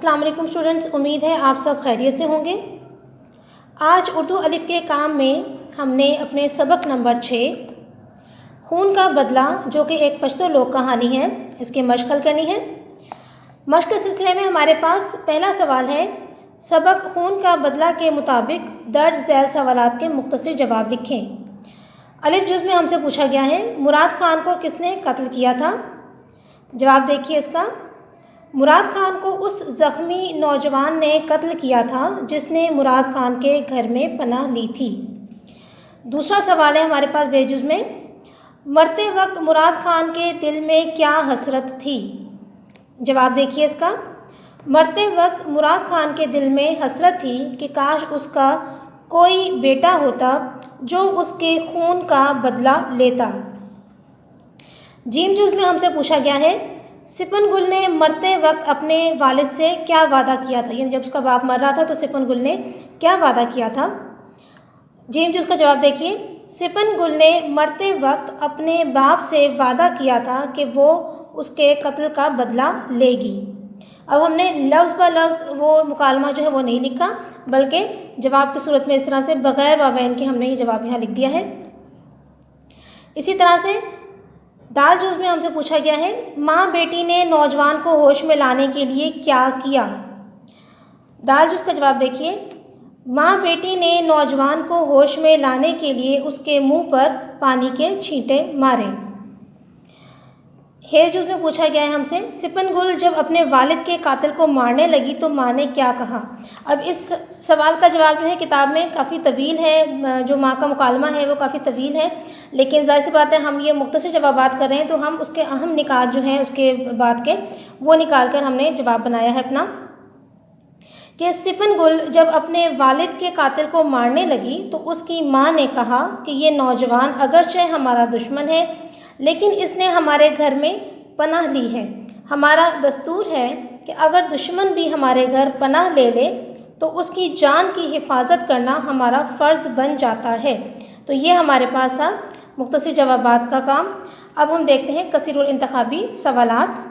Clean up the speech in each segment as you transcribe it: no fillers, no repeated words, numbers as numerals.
अस्सलाम वालेकुम स्टूडेंट्स, उम्मीद है आप सब खैरियत से होंगे। आज उर्दू अलिफ के काम में हमने अपने सबक नंबर 6 खून का बदला, जो कि एक पश्तो लोक कहानी है, इसकी मश्क हल करनी है। मश्क के सिलसिले में हमारे पास पहला सवाल है, सबक खून का बदला के मुताबिक दर्ज झैल सवालात के मुख्तसर जवाब लिखें। अलिफ जुज़ में हमसे पूछा गया है, मुराद खान को किसने कत्ल किया था? जवाब देखिए इसका। मुराद खान को उस ज़ख्मी नौजवान ने कत्ल किया था जिसने मुराद खान के घर में पनाह ली थी। दूसरा सवाल है हमारे पास बेजुज़ में, मरते वक्त मुराद खान के दिल में क्या हसरत थी? जवाब देखिए इसका। मरते वक्त मुराद खान के दिल में हसरत थी कि काश उसका कोई बेटा होता जो उसके खून का बदला लेता। जीम जुज़ में हमसे पूछा गया है, सिपन गुल ने मरते वक्त अपने वालिद से क्या वादा किया था? यानी जब उसका बाप मर रहा था तो सिपन गुल ने क्या वादा किया था? जीम जुज़ का जवाब देखिए, सिपन गुल ने मरते वक्त अपने बाप से वादा किया था कि वो उसके कत्ल का बदला लेगी। अब हमने लफ्ज़ ब लफ्ज़ वो मुकालमा जो है वो नहीं लिखा, बल्कि जवाब की सूरत में इस तरह से बग़ैर वावैन के हमने ये जवाब यहाँ लिख दिया है। इसी तरह से दाल जुज़ में हमसे पूछा गया है, माँ बेटी ने नौजवान को होश में लाने के लिए क्या किया? दाल जुज़ का जवाब देखिए, माँ बेटी ने नौजवान को होश में लाने के लिए उसके मुंह पर पानी के छींटे मारे। हे जुज़ में पूछा गया है हमसे, सिपन गुल जब अपने वालिद के कातिल को मारने लगी तो माँ ने क्या कहा? अब इस सवाल का जवाब जो है किताब में काफ़ी तवील है, जो माँ का मुकालमा है वो काफ़ी तवील है, लेकिन ज़ाहिर सी बात है हम ये मुख्तसर जवाबात कर रहे हैं तो हम उसके अहम निकात जो हैं उसके बाद के वो निकाल कर हमने जवाब बनाया है अपना, कि सिपन गुल जब अपने वालिद के कातिल को मारने लगी तो उसकी माँ ने कहा कि ये नौजवान अगरचे हमारा दुश्मन है, लेकिन इसने हमारे घर में पनाह ली है। हमारा दस्तूर है कि अगर दुश्मन भी हमारे घर पनाह ले ले तो उसकी जान की हिफाजत करना हमारा फ़र्ज़ बन जाता है। तो ये हमारे पास था मुख्तसर जवाबात का काम। अब हम देखते हैं कसीरुल इंतखाबी सवालात।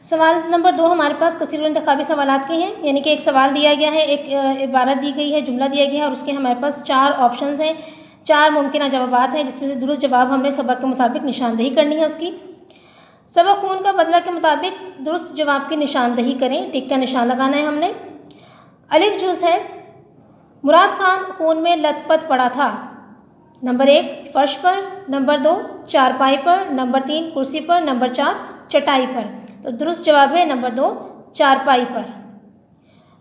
सवाल नंबर 2 हमारे पास कसीरुल इंतखाबी सवालात के हैं, यानी कि एक सवाल दिया गया है, एक इबारत दी गई है, जुमला दिया गया है और उसके हमारे पास 4 ऑप्शंस हैं, 4 मुमकिन जवाबात हैं, जिसमें से दुरुस्त जवाब हमने सबक के मुताबिक निशानदही करनी है उसकी। सबक खून का बदला के मुताबिक दुरुस्त जवाब की निशानदही करें, टिक का निशान लगाना है हमने। अलिफ जुज़ है, मुराद खान खून में लथपथ पड़ा था। नंबर 1 फर्श पर, नंबर 2 चारपाई पर, नंबर 3 कुर्सी पर, नंबर 4 चटाई पर। तो दुरुस्त जवाब है नंबर 2 चारपाई पर।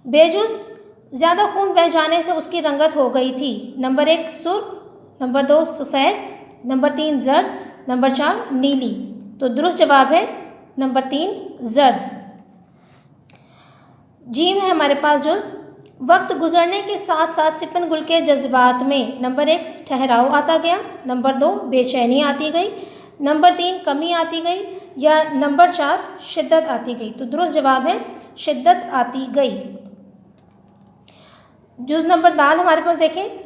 बेजुज़, ज़्यादा खून बह जाने से उसकी रंगत हो गई थी। नंबर 1 सुर्ख, नंबर 2 सफ़ेद, नंबर 3 जर्द, नंबर 4 नीली। तो दुरुस्त जवाब है नंबर 3 जर्द। जीम है हमारे पास जुज़, वक्त गुजरने के साथ साथ सिपन गुल के जज्बात में नंबर 1 ठहराव आता गया, नंबर 2 बेचैनी आती गई, नंबर 3 कमी आती गई या नंबर 4 शिद्दत आती गई। तो दुरुस्त जवाब है शिद्दत आती गई। जुज़ नंबर दाल हमारे पास देखें,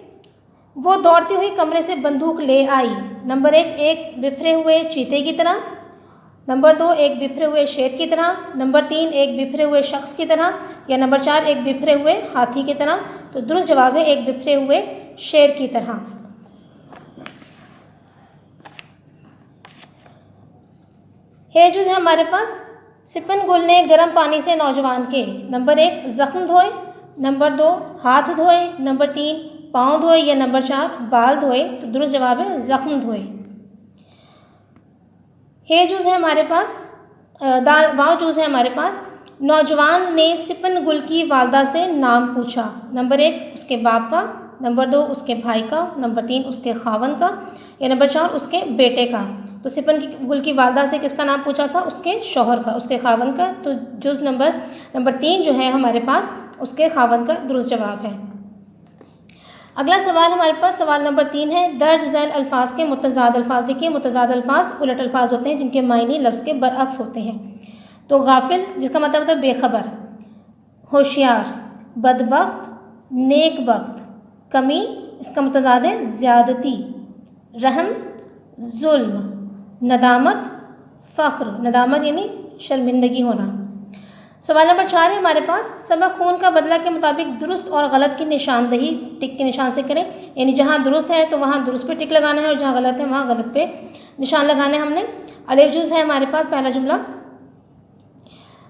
वो दौड़ती हुई कमरे से बंदूक ले आई। नंबर 1 एक बिखरे हुए चीते की तरह, नंबर 2 एक बिखरे हुए शेर की तरह, नंबर 3 एक बिखरे हुए शख्स की तरह या नंबर 4 एक बिखरे हुए हाथी की तरह। तो दुरुस्त जवाब है एक बिखरे हुए शेर की तरह। हे जुज़ है हमारे पास, सिपन गुल ने गर्म पानी से नौजवान के नंबर 1 ज़ख्म धोए, नंबर 2 हाथ धोए, नंबर 3 पाँव धोए या नंबर 4 बाल धोए। तो दुरुस्त जवाब है ज़ख्म धोए। हे जुज़ है हमारे पास, वाव जुज़ है हमारे पास, नौजवान ने सिपन गुल की वालदा से नाम पूछा। नंबर 1 उसके बाप का, नंबर 2 उसके भाई का, नंबर 3 उसके खावन का या नंबर 4 उसके बेटे का। तो सिपन गुल की वालदा से किसका नाम पूछा था? उसके शौहर का, उसके खावन का। तो जुज़ नंबर 3 जो है हमारे पास उसके खावन का दुरुस्त जवाब है। अगला सवाल हमारे पास सवाल नंबर 3 है, दर्ज झैल अल्फाज के मुतज़ाद अल्फाज लिखिए। मुतज़ाद अल्फाज उलट अल्फाज होते हैं जिनके मायने लफ्ज़ के बरअक्स होते हैं। तो गाफिल जिसका मतलब होता है बेखबर, होशियार, बदबख्त, नेकबख्त, कमी इसका मुतज़ाद है ज़्यादती, रहम जुल्म, नदामत फ़ख्र, नदामत यानी शर्मिंदगी होना, सवाल नंबर 4 है हमारे पास, सबक खून का बदला के मुताबिक दुरुस्त और गलत की निशानदही टिक के निशान से करें। यानी जहाँ दुरुस्त है तो वहाँ दुरुस्त पे टिक लगाना है और जहाँ गलत है वहाँ गलत पे निशान लगाने हमने। अलिफ जुज़ है हमारे पास पहला जुमला,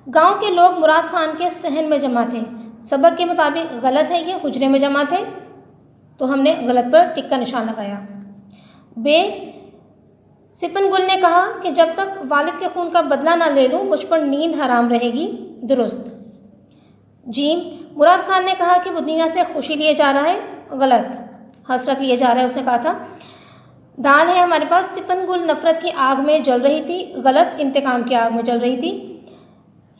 गांव के लोग मुराद खान के सहन में जमा थे। सबक के मुताबिक गलत है, ये हुजरे में जमा थे, तो हमने गलत पर टिक का निशान लगाया। बे, सिपन गुल ने कहा कि जब तक वालिद के खून का बदला ना ले लूँ मुझ पर नींद हराम रहेगी। दुरुस्त। जीम, मुराद खान ने कहा कि वो दुनिया से खुशी लिए जा रहा है। गलत, हसरत लिए जा रहा है उसने कहा था। दाल है हमारे पास, सिपन गुल नफ़रत की आग में जल रही थी। गलत, इंतकाम की आग में जल रही थी।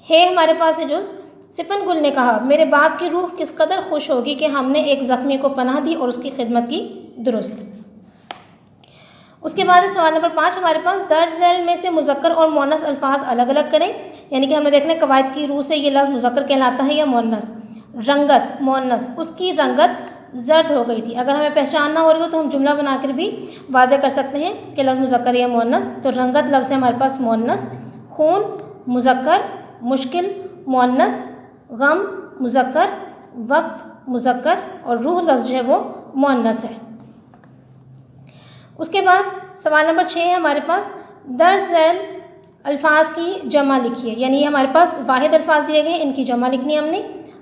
है हमारे पास है जुज़, सिपन गुल ने कहा मेरे बाप की रूह किस कदर खुश होगी कि हमने एक ज़ख्मी को पनाह दी और उसकी खिदमत की। दुरुस्त। उसके बाद सवाल नंबर 5 हमारे पास, दर्ज झैल में से मुज़क्कर और मुअन्नस अल्फाज अलग अलग करें। यानी कि हमें देखना है कवायद की रूह से ये लफ्ज़ मुज़क्कर कहलाता है या मुअन्नस। रंगत, मुअन्नस, उसकी रंगत जर्द हो गई थी। अगर हमें पहचान ना हो रही हो तो हम जुमला बनाकर भी वाज़ेह कर सकते हैं कि लफ्ज़ मुज़क्कर या मुअन्नस। तो रंगत लफ्ज़ है हमारे पास मुअन्नस, खून मुज़क्कर, मुश्किल मुअन्नस, गम मुज़क्कर, वक्त मुज़क्कर और रूह लफ्ज़ जो है वो मुअन्नस है। उसके बाद सवाल नंबर 6 है हमारे पास, दर्ज झैल अल्फाज की जमा लिखिए। यानी ये हमारे पास वाहिद अल्फाज दिए गए हैं, इनकी जमा लिखनी है हमने।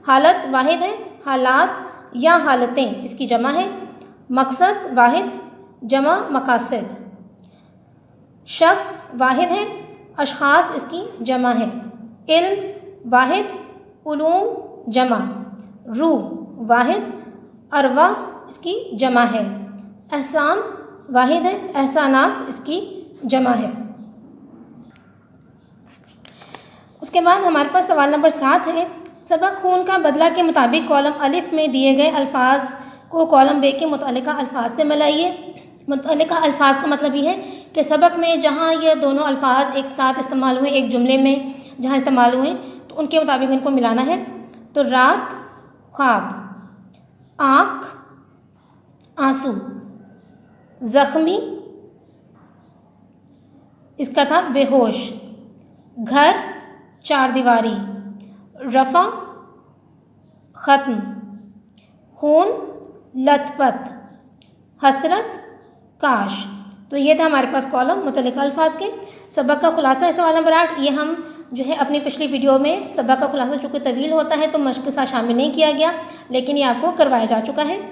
हालत वाहिद है, हालात या हालतें इसकी जमा है। मकसद वाहिद, जमा मकासद। शख्स वाहिद है, अशखास इसकी जमा है। इल्म वाहिद, उलूम जमा। रूह वाहिद, अरवा इसकी जमा है। एहसान वाहिद है, एहसानात इसकी जमा है। उसके बाद हमारे पास सवाल नंबर 7 है, सबक खून का बदला के मुताबिक कॉलम अलिफ में दिए गए अल्फाज को कॉलम बे के मुतअल्लिका अल्फाज से मिलाइए। मुतअल्लिका अल्फाज का मतलब ये है कि सबक में जहाँ ये दोनों अल्फाज एक साथ इस्तेमाल हुए, एक जुमले में जहाँ इस्तेमाल हुए तो उनके मुताबिक इनको मिलाना है। तो रात ख्वाब, आँख आंसू, ज़ख्मी इसका था बेहोश, घर चार दीवारी, रफ़ा ख़त्म, खून लथपथ, हसरत काश। तो ये था हमारे पास कॉलम मुतल्लिका अल्फाज के। सबक का खुलासा है सवाल नंबर 8। ये हम जो है अपनी पिछली वीडियो में सबक का खुलासा चूँकि तवील होता है तो मश्क के साथ शामिल नहीं किया गया, लेकिन ये आपको करवाया जा चुका है।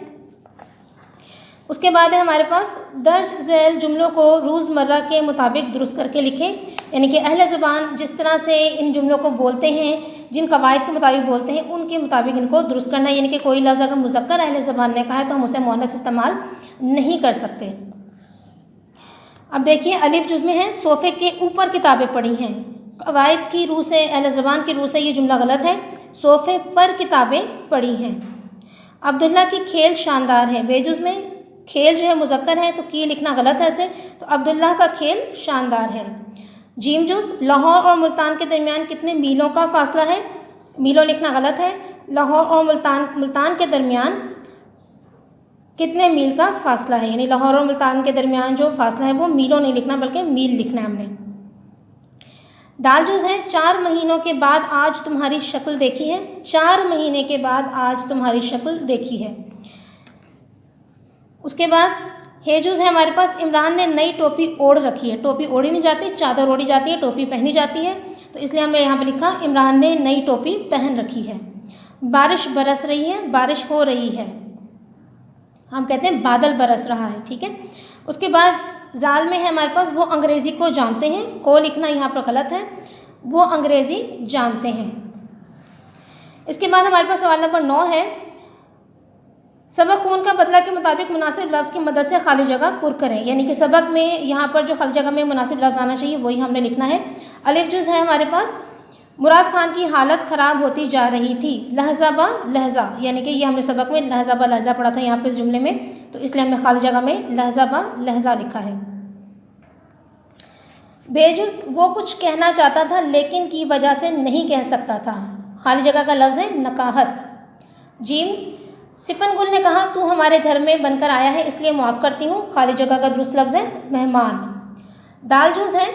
उसके बाद है हमारे पास, दर्ज झैल जुमलों को रोज़मर्रा के मुताबिक दुरुस्त करके लिखें। यानी कि अहले ज़ुबान जिस तरह से इन जुमलों को बोलते हैं, जिन कवायद के मुताबिक बोलते हैं, उनके मुताबिक इनको दुरुस्त करना है। यानी कि कोई लफ्ज़ अगर मुज़क्कर अहले ज़ुबान ने कहा है तो हम उसे मुअन्नस इस्तेमाल नहीं कर सकते। अब देखिए अलिफ जुज़ में है, सोफ़े के ऊपर किताबें पड़ी हैं। कवायद की रूह से, अहले ज़ुबान की रूह से ये जुमला गलत है। सोफ़े पर किताबें पड़ी हैं। अब्दुल्ला की खेल शानदार है। बेजुज़ में खेल जो है मुज़क्कर है तो की लिखना गलत है इसे, तो अब्दुल्ला का खेल शानदार है। जीम जुज़, लाहौर और मुल्तान के दरमियान कितने मीलों का फ़ासला है। मीलों लिखना गलत है। लाहौर और मुल्तान के दरमियान कितने मील का फ़ासला है। यानी लाहौर और मुल्तान के दरमियान जो फ़ासला है वो मीलों नहीं लिखना बल्कि मील लिखना है हमने। दाल जुज़ है, 4 महीनों के बाद आज तुम्हारी शक्ल देखी है। 4 महीने के बाद आज तुम्हारी शक्ल देखी है। उसके बाद हेजुज़ है हमारे पास, इमरान ने नई टोपी ओढ़ रखी है। टोपी ओढ़ी नहीं जाती, चादर ओढ़ी जाती है, टोपी पहनी जाती है, तो इसलिए हमने यहाँ पे लिखा इमरान ने नई टोपी पहन रखी है। बारिश बरस रही है, बारिश हो रही है, हम कहते हैं बादल बरस रहा है। ठीक है। उसके बाद जाल में है हमारे पास, वो अंग्रेज़ी को जानते हैं। को लिखना यहाँ पर गलत है, वो अंग्रेज़ी जानते हैं। इसके बाद हमारे पास सवाल नंबर 9 है, सबक खून का बदला के मुताबिक मुनासिब लफ्ज़ की मदद से खाली जगह पुर करें। यानी कि सबक में यहाँ पर जो खाली जगह में मुनासिब लफ्ज़ आना चाहिए वही हमने लिखना है। अलिफ जुज़ है हमारे पास, मुराद खान की हालत ख़राब होती जा रही थी। लहज़ा ब लहज़ा, यानी कि ये हमने सबक में लहज़ा ब लहज़ा पढ़ा था यहाँ पे इस जुमले में, तो इसलिए हमने खाली जगह में लहज़ा ब लहज़ा लिखा है। बेजुज़, वो कुछ कहना चाहता था लेकिन की वजह से नहीं कह सकता था। खाली जगह का लफ्ज़ है नकाहत। जीम, सिपन गुल ने कहा तू हमारे घर में बनकर आया है इसलिए माफ़ करती हूँ। खाली जगह का दुरुस्त लफ्ज़ है मेहमान। दाल जुज़ है,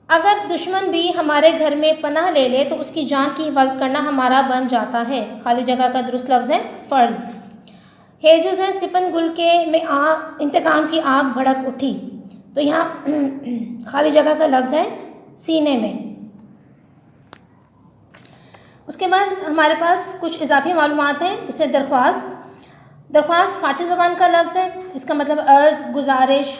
اگر دشمن بھی ہمارے گھر میں پناہ لے لے تو اس کی جان کی حفاظت کرنا ہمارا بن جاتا ہے. خالی جگہ کا درست لفظ ہے فرض. ہے جو ہے سپن گل کے میں انتقام کی آگ بھڑک اٹھی. تو یہاں خالی جگہ کا لفظ ہے سینے میں. اس کے بعد ہمارے پاس کچھ اضافی معلومات ہیں جیسے درخواست. درخواست فارسی زبان کا لفظ ہے. اس کا مطلب عرض، گزارش،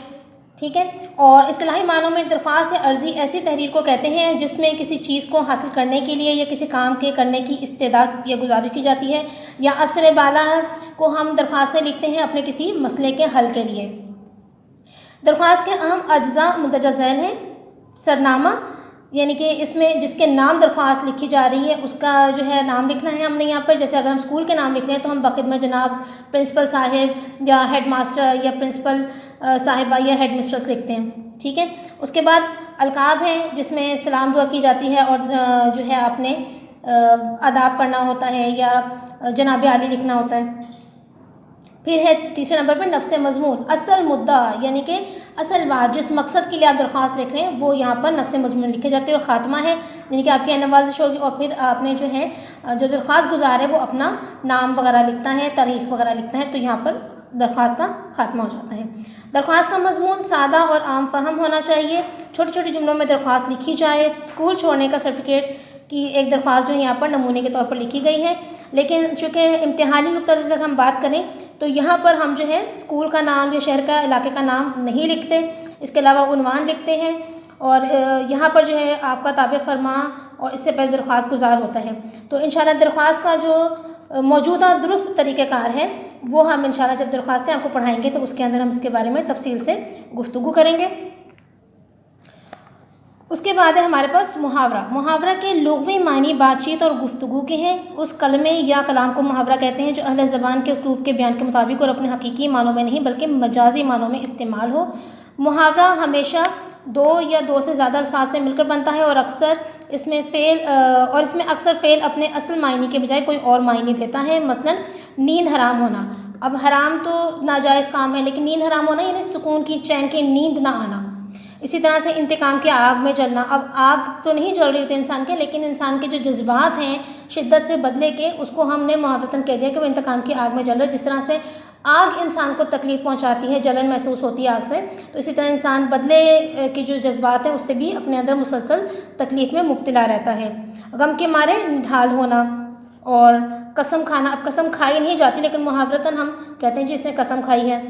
ٹھیک ہے. اور اصطلاحی معنوں میں درخواست یا عرضی ایسی تحریر کو کہتے ہیں جس میں کسی چیز کو حاصل کرنے کے لیے یا کسی کام کے کرنے کی استدعا یا گزارش کی جاتی ہے. یا افسر بالا کو ہم درخواستیں لکھتے ہیں اپنے کسی مسئلے کے حل کے لیے. درخواست کے اہم اجزاء مندرجہ ذیل ہیں. سرنامہ، یعنی کہ اس میں جس کے نام درخواست لکھی جا رہی ہے اس کا جو ہے نام لکھنا ہے ہم نے یہاں پر. جیسے اگر ہم اسکول کے نام لکھ رہے ہیں تو ہم بخدمت جناب پرنسپل صاحب یا ہیڈ ماسٹر یا پرنسپل صاحبہ یا ہیڈ مسٹرس لکھتے ہیں، ٹھیک ہے. اس کے بعد القاب ہیں جس میں سلام دعا کی جاتی ہے اور جو ہے آپ نے آداب پڑھنا ہوتا ہے یا جناب عالی لکھنا ہوتا ہے. پھر ہے تیسرے نمبر پر نفس مضمون. اصل مدعا یعنی کہ اصل بات جس مقصد کے لیے آپ درخواست لکھ رہے ہیں وہ یہاں پر نفس مضمون لکھے جاتے ہیں. اور خاتمہ ہے یعنی کہ آپ کی نوازش ہوگی اور پھر آپ نے جو ہے جو درخواست گزار ہے وہ اپنا نام وغیرہ لکھتا ہے، تاریخ وغیرہ لکھتا ہے، تو یہاں پر درخواست کا خاتمہ ہو جاتا ہے. درخواست کا مضمون سادہ اور عام فہم ہونا چاہیے. چھوٹی چھوٹی جملوں میں درخواست لکھی جائے. اسکول چھوڑنے کا سرٹیفکیٹ کی ایک درخواست جو ہے یہاں پر نمونے کے طور پر لکھی گئی ہے. لیکن چونکہ امتحانی نقطہ نظر سے ہم بات کریں تو یہاں پر ہم جو ہے اسکول کا نام یا شہر کا علاقے کا نام نہیں لکھتے. اس کے علاوہ عنوان لکھتے ہیں اور یہاں پر جو ہے آپ کا تابع فرما اور اس سے پہلے درخواست گزار ہوتا ہے. تو انشاءاللہ درخواست کا جو موجودہ درست طریقہ کار ہے وہ ہم انشاءاللہ جب درخواستیں آپ کو پڑھائیں گے تو اس کے اندر ہم اس کے بارے میں تفصیل سے گفتگو کریں گے. اس کے بعد ہے ہمارے پاس محاورہ. محاورہ کے لغوی معنی بات چیت اور گفتگو کے ہیں. اس کلمے یا کلام کو محاورہ کہتے ہیں جو اہل زبان کے اسلوب کے بیان کے مطابق اور اپنے حقیقی معنوں میں نہیں بلکہ مجازی معنوں میں استعمال ہو. محاورہ ہمیشہ دو یا دو سے زیادہ الفاظ سے مل کر بنتا ہے اور اس میں اکثر فعل اپنے اصل معنی کے بجائے کوئی اور معنی دیتا ہے. مثلا نیند حرام ہونا. اب حرام تو ناجائز کام ہے لیکن نیند حرام ہونا یعنی سکون کی، چین کی نیند نہ آنا. اسی طرح سے انتقام کی آگ میں جلنا. اب آگ تو نہیں جل رہی ہوتی انسان کے، لیکن انسان کے جو جذبات ہیں شدت سے بدلے کے، اس کو ہم نے محاورتاً کہہ دیا کہ وہ انتقام کی آگ میں جل رہا ہے. جس طرح سے آگ انسان کو تکلیف پہنچاتی ہے، جلن محسوس ہوتی ہے آگ سے، تو اسی طرح انسان بدلے کی جو جذبات ہیں اس سے بھی اپنے اندر مسلسل تکلیف میں مبتلا رہتا ہے. غم کے مارے ڈھال ہونا اور قسم کھانا. اب قسم کھائی نہیں جاتی لیکن محاورتاً ہم کہتے ہیں جس نے قسم کھائی ہے.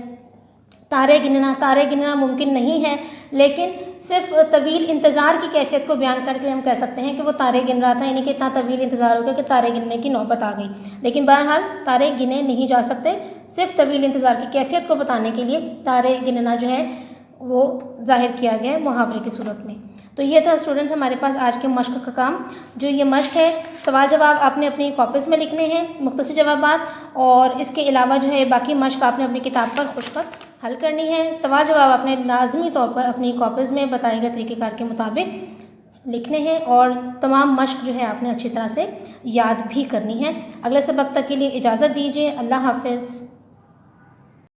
تارے گننا ممکن نہیں ہے لیکن صرف طویل انتظار کی کیفیت کو بیان کر کے ہم کہہ سکتے ہیں کہ وہ تارے گن رہا تھا، یعنی کہ اتنا طویل انتظار ہو گیا کہ تارے گننے کی نوبت آ گئی. لیکن بہرحال تارے گنے نہیں جا سکتے. صرف طویل انتظار کی کیفیت کو بتانے کے لیے تارے گننا جو ہے وہ ظاہر کیا گیا ہے محاورے کی صورت میں. تو یہ تھا اسٹوڈنٹس ہمارے پاس آج کے مشق کا کام. جو یہ مشق ہے سوال جواب آپ نے اپنی کاپیز میں لکھنے ہیں، مختصر جوابات، اور اس کے علاوہ جو ہے باقی مشق آپ نے اپنی کتاب پر خوش خط حل کرنی ہے. سوال جواب آپ نے لازمی طور پر اپنی کاپیز میں بتائے گئے طریقہ کار کے مطابق لکھنے ہیں اور تمام مشق جو ہے آپ نے اچھی طرح سے یاد بھی کرنی ہے. اگلے سبق تک کے لیے اجازت دیجیے. اللہ حافظ.